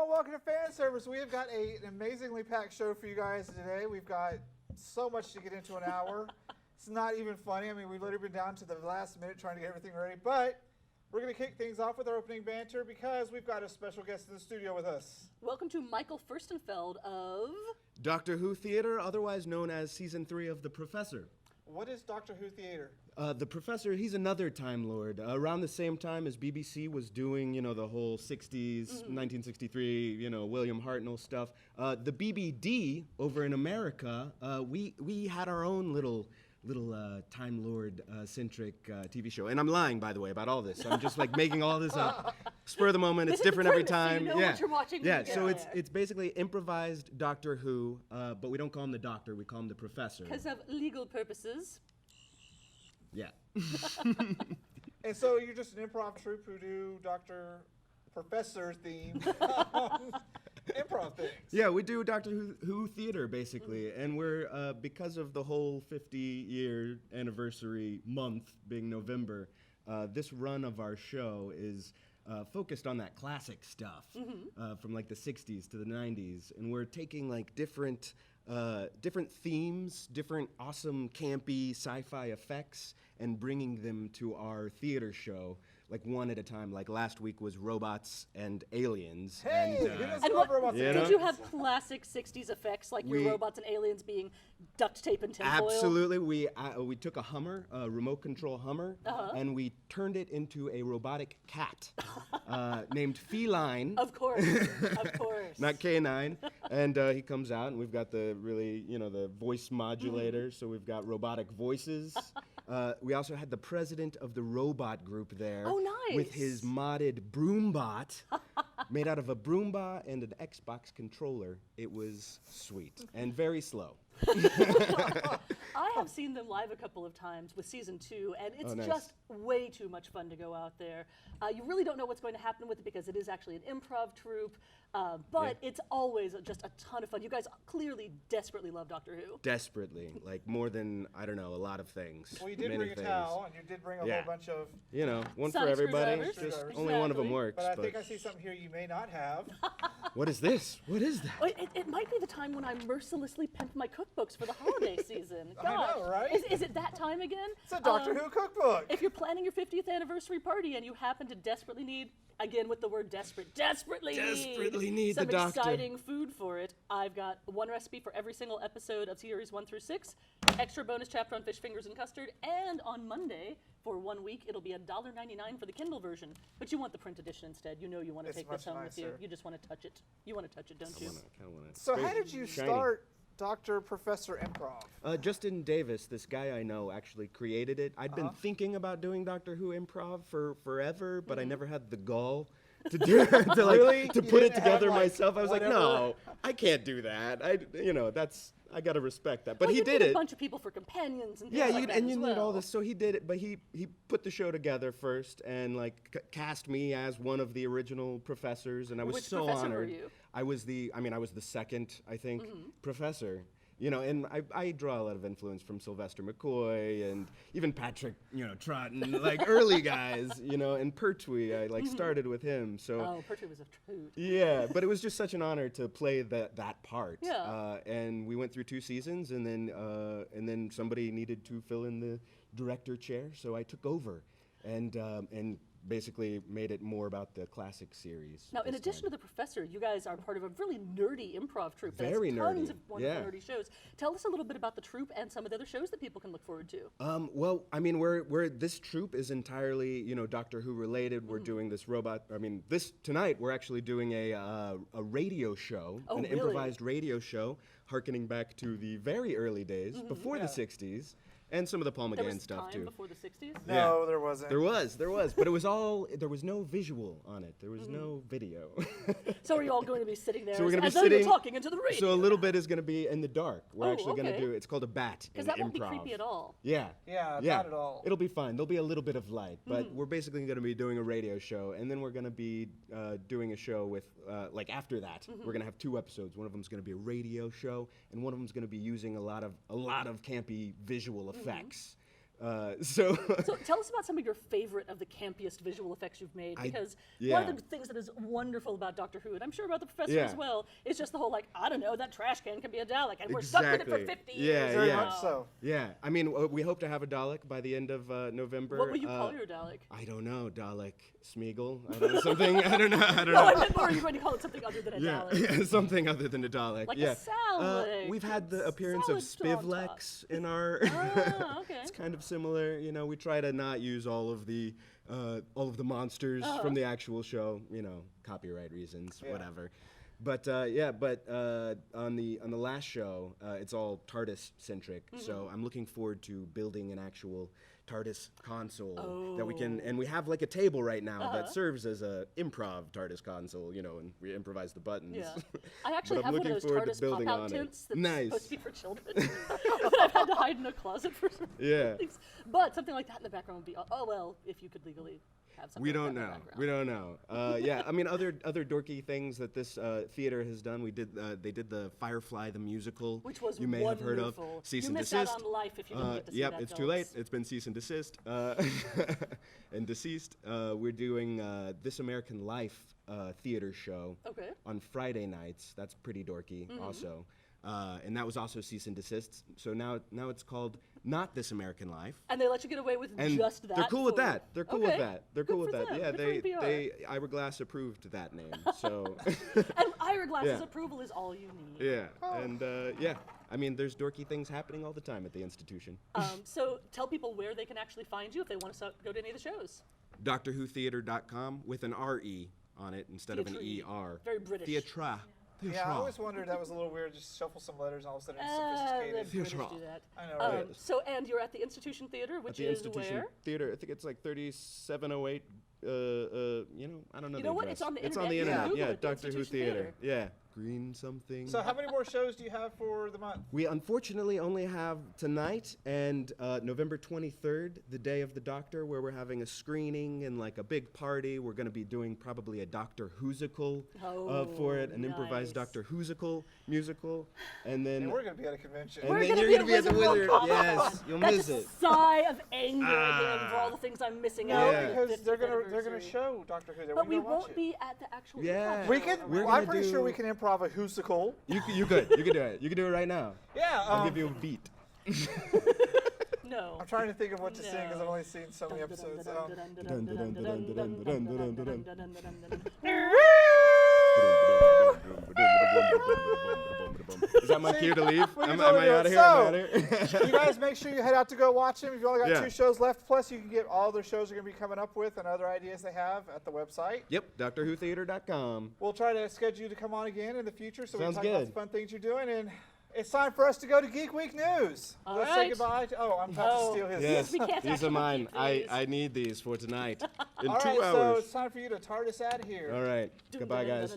everyone. Welcome to Fan Service. We have got an amazingly packed show for you guys today. We've got so much to get into an hour. It's not even funny. I mean, we've literally been down to the last minute trying to get everything ready. But we're going to kick things off with our opening banter because we've got a special guest in the studio with us. Welcome to Michael Ferstenfeld of Doctor Who Theater, otherwise known as Season 3 of The Professor. What is Doctor Who Theater? The Professor, he's another Time Lord. Around the same time as BBC was doing, the whole 60s, 1963, William Hartnell stuff. The BBD over in America, we had our own little Time Lord centric TV show. And I'm lying, by the way, about all this. I'm just like making all this up. Spur of the moment. It's different every time. So you know what you're watching. Yeah. So it's basically improvised Doctor Who, but we don't call him the Doctor. We call him the Professor. Because of legal purposes. Yeah. And so you're just an improv troupe who do Professor themed improv things. Yeah, we do Doctor Who theater, basically. And we're, because of the whole 50-year anniversary month being November, this run of our show is focused on that classic stuff from like the 60s to the 90s. And we're taking like different themes, different awesome, campy sci-fi effects, and bringing them to our theater show, like one at a time. Like last week was robots and aliens. Hey, and, who doesn't And love what, robots? did and you aliens? have classic 60s effects like your robots and aliens being duct tape and tinfoil? Absolutely. We took a Hummer, a remote control Hummer, and we turned it into a robotic cat named Feline. Of course, of course. Not K9. And he comes out, and we've got the really, the voice modulator, so we've got robotic voices. We also had the president of the robot group there. Oh, nice. With his modded Broombot, made out of a Broombot and an Xbox controller. It was sweet and very slow. I have seen them live a couple of times with season 2, and it's nice. just way too much fun to go out there. You really don't know what's going to happen with it because it is actually an improv troupe, but it's always just a ton of fun. You guys clearly desperately love Doctor Who. Desperately, like more than, I don't know, a lot of things. Well, you did Many bring a things. towel, and you did bring a whole bunch of... One for Sonic everybody. screwdrivers. Just only one of them Exactly. works. But I think I see something here you may not have. What is this? What is that? Oh, it might be the time when I mercilessly pimp my cookbooks for the holiday season. I Gosh. know, right? Is it that time again? It's a Doctor Who cookbook. If you're planning your 50th anniversary party and you happen to desperately need, again with the word desperately need some the doctor. exciting food for it, I've got one recipe for every single episode of series 1 through 6, extra bonus chapter on fish fingers and custard, and on Monday, for 1 week, it'll be $1.99 for the Kindle version. But you want the print edition instead. You know you want to It's take this much home with you. nicer. You just want to touch it. You want to touch it, don't you? I kinda wanna So Very how did you shiny. start Dr. Professor Improv? Justin Davis, this guy I know, actually created it. I'd been thinking about doing Doctor Who improv for forever, but I never had the gall to do Really? to You put it didn't have, together like, myself. I was whatever? like, no, I can't do that. I gotta respect that. But Well, he you did need it. a bunch of people for companions and things Yeah, like that and as you well. need all this. So he did it, but he put the show together first and like cast me as one of the original professors, and I was Which so professor were honored. you? I was the second, I think, professor. And I draw a lot of influence from Sylvester McCoy and even Patrick, Troughton, like early guys, and Pertwee. I started with him. So Oh, Pertwee was a hoot. yeah, but it was just such an honor to play that part. Yeah. And we went through 2 seasons, and then somebody needed to fill in the director chair, so I took over, and basically made it more about the classic series. Now, in this addition time. to The Professor, you guys are part of a really nerdy improv troupe that Very has tons nerdy, of wonderful yeah. nerdy shows. Tell us a little bit about the troupe and some of the other shows that people can look forward to. Well, I mean, we're this troupe is entirely, Doctor Who related. We're doing this robot. I mean, tonight we're actually doing a radio show, Oh, an really? improvised radio show, harkening back to the very early days before the '60s, and some of the Paul There McGann was stuff time too. before the 60s? No, there wasn't. There was, but it was all. There was no visual on it. There was no video. So are you all going to be sitting there So we're gonna be as though you're sitting- talking into the radio? So a little bit is going to be in the dark. We're Oh, actually going to okay. do. It's called a bat in Because that won't be improv. creepy at all. Yeah. Yeah, not at all. It'll be fine. There'll be a little bit of light, but we're basically going to be doing a radio show, and then we're going to be doing a show with, after that, we're going to have 2 episodes. One of them's going to be a radio show, and one of them's going to be using a lot of campy visual effects. So So tell us about some of your favorite of the campiest visual effects you've made, because one yeah. of the things that is wonderful about Doctor Who, and I'm sure about the Professor Yeah. as well, is just the whole like, I don't know, that trash can can be a Dalek, and we're stuck with it for Exactly. 50 Yeah, years. Very yeah. much so. yeah, I mean, we hope to have a Dalek by the end of November. What will you call your Dalek? I don't know, Dalek Smeagol. I don't know, something. I don't know. I don't No, know. I meant more, are you going to call it something other than a Yeah, Dalek? yeah, something other than a Dalek. Like a yeah. salad. We've had the appearance of Salad on top. Spivlex in our. Ah, okay. It's kind of similar. You know, we try to not use all of the monsters Uh-huh. from the actual show. You know, copyright reasons, Yeah. whatever. But on the last show, it's all TARDIS centric. Mm-hmm. So I'm looking forward to building an actual TARDIS console that we can, and we have like a table right now Uh-huh. that serves as a improv TARDIS console. You know, and we improvise the buttons. Yeah. I actually But I'm have one of looking those forward to TARDIS building pop-out on it. tents that's Nice. supposed to be for children that I've had to hide in a closet for some Yeah. things. But something like that in the background would be, oh well, if you could legally have something We like don't that in know. the background. We don't know. Yeah, I mean, other dorky things that this theater has done. They did the Firefly the musical, Which was you may have heard of. wonderful. Cease You and missed desist. out on life if you didn't get to see Yep, that, it's too late. folks. It's been cease and desist. And deceased. We're doing This American Life theater show Okay. on Friday nights. That's pretty dorky, also. And that was also cease and desist. So now it's called Not This American Life. And they let you get away with And just that. they're cool with for- that. They're cool Okay. with that. They're cool Good with for that. them. Yeah, Good for they Ira Glass approved that name. So And Ira Glass's Yeah. approval is all you need. yeah, and yeah. I mean, there's dorky things happening all the time at the institution. So tell people where they can actually find you if they want to go to any of the shows. DoctorWhotheater.com with an R-E on it instead of an Theatre-y. E-R. Very British. Theatra. Yeah, I always wondered that was a little weird. Just shuffle some letters and all of a sudden it's The sophisticated. British Theatre. do that. I know, right? So, and you're at the Institution Theater, At which the is institution where? theater, I think it's like 3708. I don't know. You the know what? address. It's on the It's on internet. the You can internet. Google Yeah, it, the Doctor Who Institution Theater. Theater. Yeah, green something. So how many more shows do you have for the month? We unfortunately only have tonight and November 23rd, the day of the Doctor, where we're having a screening and like a big party. We're going to be doing probably a Doctor Whoosical for it, an improvised nice. Doctor Whoosical musical, and then And we're going to be at a convention. and We're then gonna you're be going to be at the Wizard Wizard. World Yes, Comic-Con. you'll That's miss a it. sigh of anger again for all the things I'm missing No, out. Yeah. on the because they're 50th gonna anniversary. show Doctor Who there. But we can go watch won't it. be at the actual. Yeah. improv We show. can. We're I'm gonna pretty sure do- we can improv a Whoosical. You could. You could do it. You could do it right now. Yeah. I'll give you a beat. No. I'm trying to think of what to sing because I've No. only seen so many episodes. Is that my cue to leave? We can Am totally I do out it. of here? Am I out of So, here? you guys make sure you head out to go watch them. You've only got Yeah. 2 shows left. Plus, you can get all their shows they're going to be coming up with and other ideas they have at the website. Yep, DoctorWhotheater.com. We'll try to schedule you to come on again in the future so we can Sounds talk about the good. fun things you're doing. And it's time for us to go to Geek Week News. All Let's say right. goodbye. I'm about to steal his. Yes, we can't these actually are mine. keep these. I need these for tonight. In All 2 right, so hours. it's time for you to TARDIS out of here. All right. Goodbye, guys.